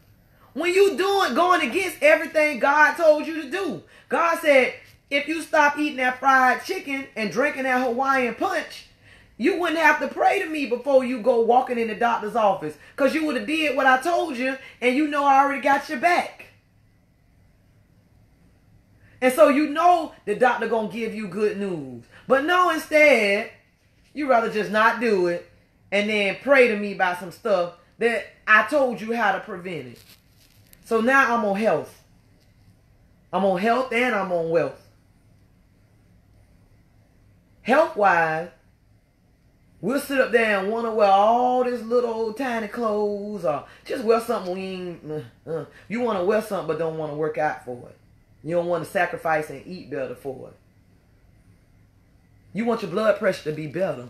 S1: When you going against everything God told you to do. God said, if you stop eating that fried chicken and drinking that Hawaiian punch, you wouldn't have to pray to me before you go walking in the doctor's office. Because you would have did what I told you, and you know I already got your back. And so you know the doctor going to give you good news. But no, instead, you rather just not do it and then pray to me about some stuff that I told you how to prevent it. So now I'm on health. I'm on health and I'm on wealth. Health-wise, we'll sit up there and want to wear all this little old tiny clothes or just wear something we ain't. You want to wear something but don't want to work out for it. You don't want to sacrifice and eat better for it. You want your blood pressure to be better.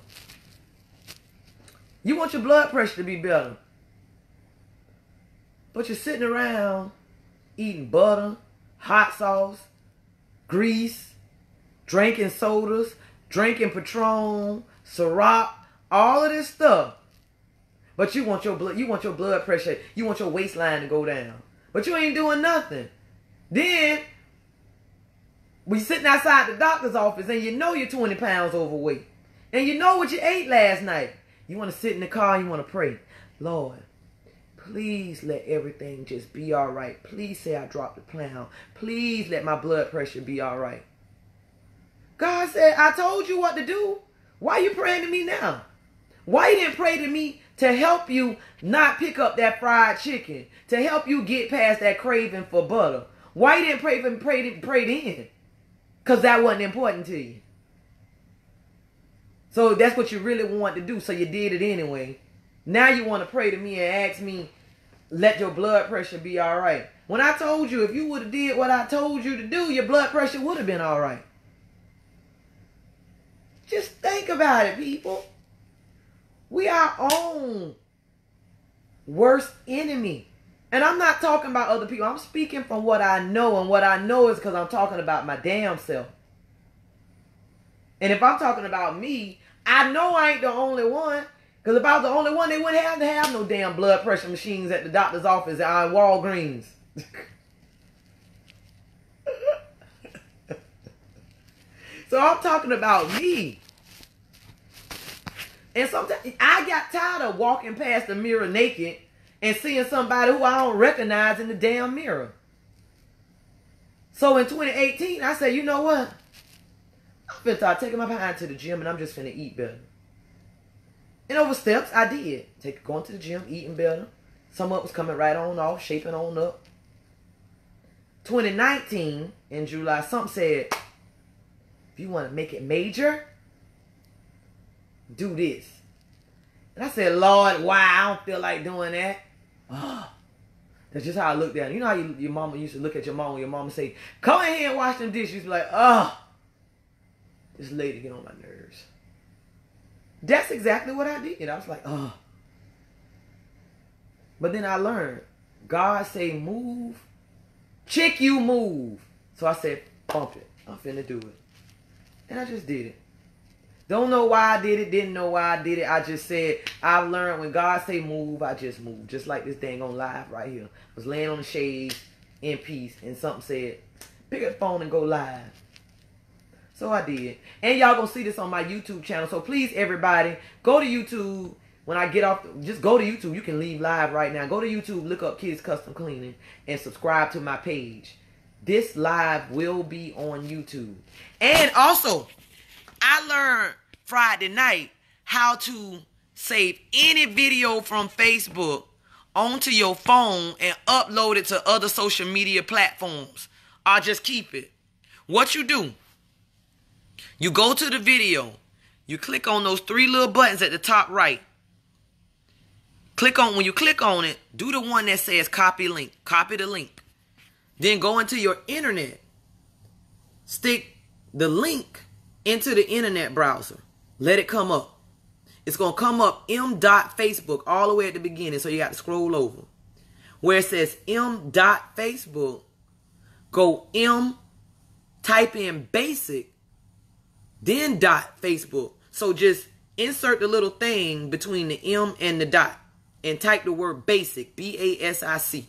S1: You want your blood pressure to be better. But you're sitting around eating butter, hot sauce, grease, drinking sodas, drinking Patron, Ciroc, all of this stuff. But you want your blood pressure, you want your waistline to go down. But you ain't doing nothing. Then we sitting outside the doctor's office and you know you're 20 pounds overweight. And you know what you ate last night. You want to sit in the car and you want to pray. Lord, please let everything just be all right. Please say I dropped a pound. Please let my blood pressure be all right. God said, I told you what to do. Why are you praying to me now? Why you didn't pray to me to help you not pick up that fried chicken? To help you get past that craving for butter? Why you didn't pray then? Because that wasn't important to you. So that's what you really want to do. So you did it anyway. Now you want to pray to me and ask me, let your blood pressure be all right. When I told you, if you would have did what I told you to do, your blood pressure would have been all right. Just think about it, people. We are our own worst enemy. And I'm not talking about other people. I'm speaking from what I know. And what I know is because I'm talking about my damn self. And if I'm talking about me, I know I ain't the only one. Because if I was the only one, they wouldn't have to have no damn blood pressure machines at the doctor's office at Walgreens. So I'm talking about me. And sometimes I got tired of walking past the mirror naked and seeing somebody who I don't recognize in the damn mirror. So in 2018, I said, you know what? I'm finna start taking my behind to the gym and I'm just finna eat better. And over steps, I did. Going to the gym, eating better. Some of it was coming right on off, shaping on up. 2019, in July, something said, if you want to make it major, do this. And I said, Lord, why? I don't feel like doing that. That's just how I looked at it. You know how your mama used to look at your mama when your mama say, come in here and wash them dishes. You'd be like, this lady get on my nerves. That's exactly what I did. I was like, But then I learned, God say move. Chick, you move. So I said, bump it. I'm finna do it. And I just did it. Don't know why I did it. Didn't know why I did it. I just said, I've learned when God say move, I just move. Just like this dang on live right here. I was laying on the shades in peace. And something said, pick up the phone and go live. So I did. And y'all gonna see this on my YouTube channel. So please, everybody, go to YouTube. When I get off, just go to YouTube. You can leave live right now. Go to YouTube, look up Kids Custom Cleaning, and subscribe to my page. This live will be on YouTube. And also, I learned Friday night how to save any video from Facebook onto your phone and upload it to other social media platforms. Or just keep it. What you do, you go to the video. You click on those 3 little buttons at the top right. When you click on it, do the one that says copy link. Copy the link. Then go into your internet. Stick the link into the internet browser. Let it come up. It's going to come up m.facebook all the way at the beginning. So you got to scroll over. Where it says m.facebook, go m, type in basic, then .facebook. So just insert the little thing between the m and the dot. And type the word basic, B-A-S-I-C.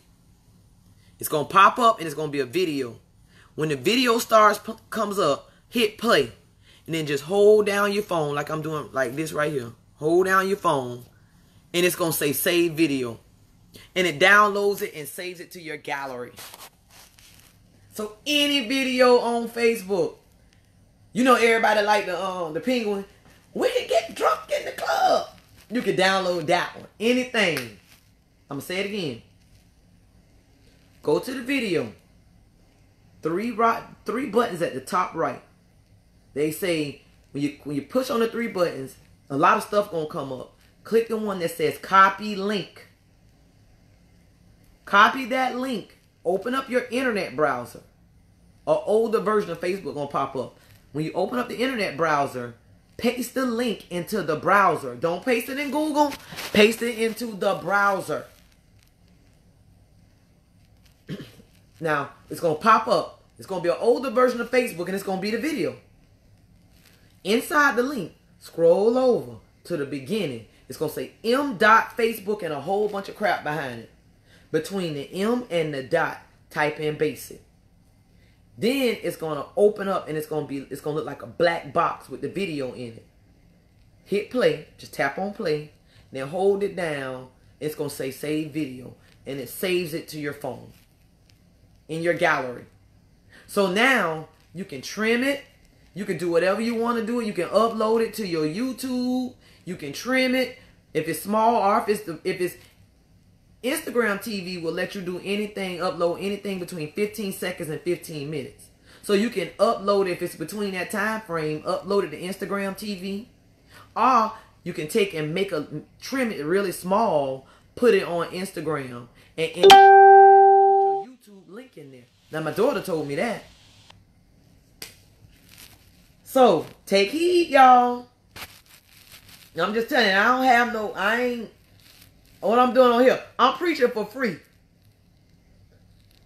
S1: It's going to pop up and it's going to be a video. When the video comes up, hit play. And then just hold down your phone like I'm doing like this right here. Hold down your phone. And it's going to say save video. And it downloads it and saves it to your gallery. So any video on Facebook. You know everybody like the penguin. We can get drunk in the club. You can download that one. Anything. I'm going to say it again. Go to the video. 3 buttons at the top right. They say when you push on the 3 buttons, a lot of stuff going to come up. Click the one that says copy link. Copy that link. Open up your internet browser. An older version of Facebook going to pop up. When you open up the internet browser, paste the link into the browser. Don't paste it in Google. Paste it into the browser. Now, it's going to pop up. It's going to be an older version of Facebook, and it's going to be the video. Inside the link, scroll over to the beginning. It's going to say m.facebook and a whole bunch of crap behind it. Between the M and the dot, type in basic. Then it's going to open up and it's going to look like a black box with the video in it. Hit play. Just tap on play. Then hold it down. It's going to say save video. And it saves it to your phone. In your gallery. So now you can trim it. You can do whatever you want to do. You can upload it to your YouTube. You can trim it. If it's small or if it's Instagram TV will let you do anything, upload anything between 15 seconds and 15 minutes. So you can upload if it's between that time frame, upload it to Instagram TV. Or you can take and trim it really small, put it on Instagram, and put your YouTube link in there. Now my daughter told me that. So take heed, y'all. I'm just telling you, what I'm doing on here, I'm preaching for free.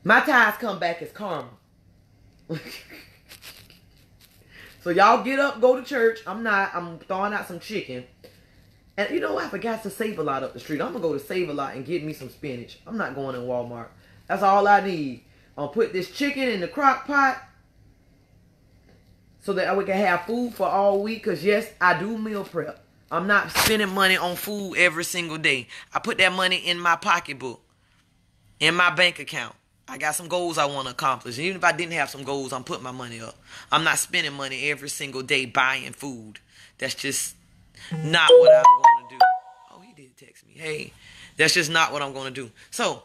S1: My tithes come back as karma. So y'all get up, go to church. I'm throwing out some chicken. And you know what? I forgot to Save a Lot up the street. I'm going to go to Save a Lot and get me some spinach. I'm not going in Walmart. That's all I need. I'm going to put this chicken in the crock pot so that we can have food for all week. Because yes, I do meal prep. I'm not spending money on food every single day. I put that money in my pocketbook, in my bank account. I got some goals I want to accomplish. And even if I didn't have some goals, I'm putting my money up. I'm not spending money every single day buying food. That's just not what I'm going to do. Oh, he did text me. Hey, that's just not what I'm going to do. So,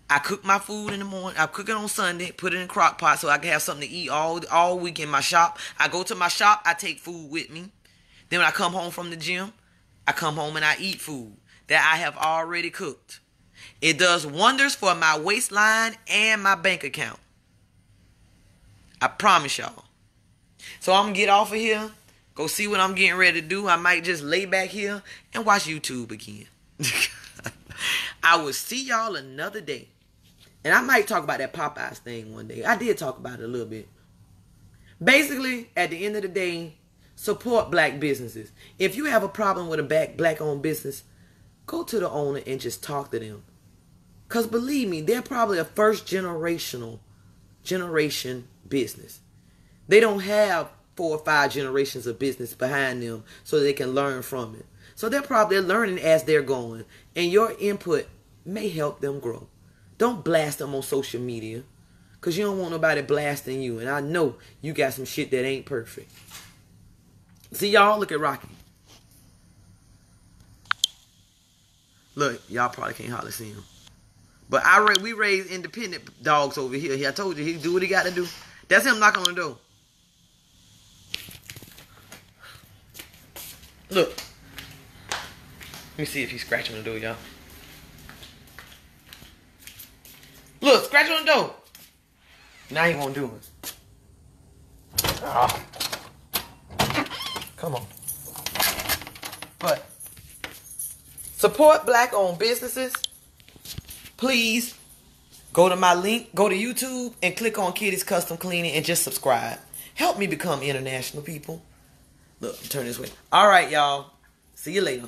S1: I cook my food in the morning. I cook it on Sunday, put it in a crock pot so I can have something to eat all week in my shop. I go to my shop, I take food with me. Then when I come home from the gym, I come home and I eat food that I have already cooked. It does wonders for my waistline and my bank account. I promise y'all. So I'm going to get off of here, go see what I'm getting ready to do. I might just lay back here and watch YouTube again. I will see y'all another day. And I might talk about that Popeyes thing one day. I did talk about it a little bit. Basically, at the end of the day, support black businesses. If you have a problem with a black-owned business, go to the owner and just talk to them. Because believe me, they're probably a first generation business. They don't have 4 or 5 generations of business behind them so they can learn from it. So they're learning as they're going. And your input may help them grow. Don't blast them on social media. Because you don't want nobody blasting you. And I know you got some shit that ain't perfect. See y'all? Look at Rocky. Look, y'all probably can't hardly see him. But we raise independent dogs over here. I told you, he do what he got to do. That's him knocking on the door. Look. Let me see if he's scratching the door, y'all. Look, scratch on the door. Now he won't do it. Oh. Come on. But support black-owned businesses. Please go to my link, go to YouTube, and click on Kitty's Custom Cleaning and just subscribe. Help me become international, people. Look, turn this way. All right, y'all. See you later.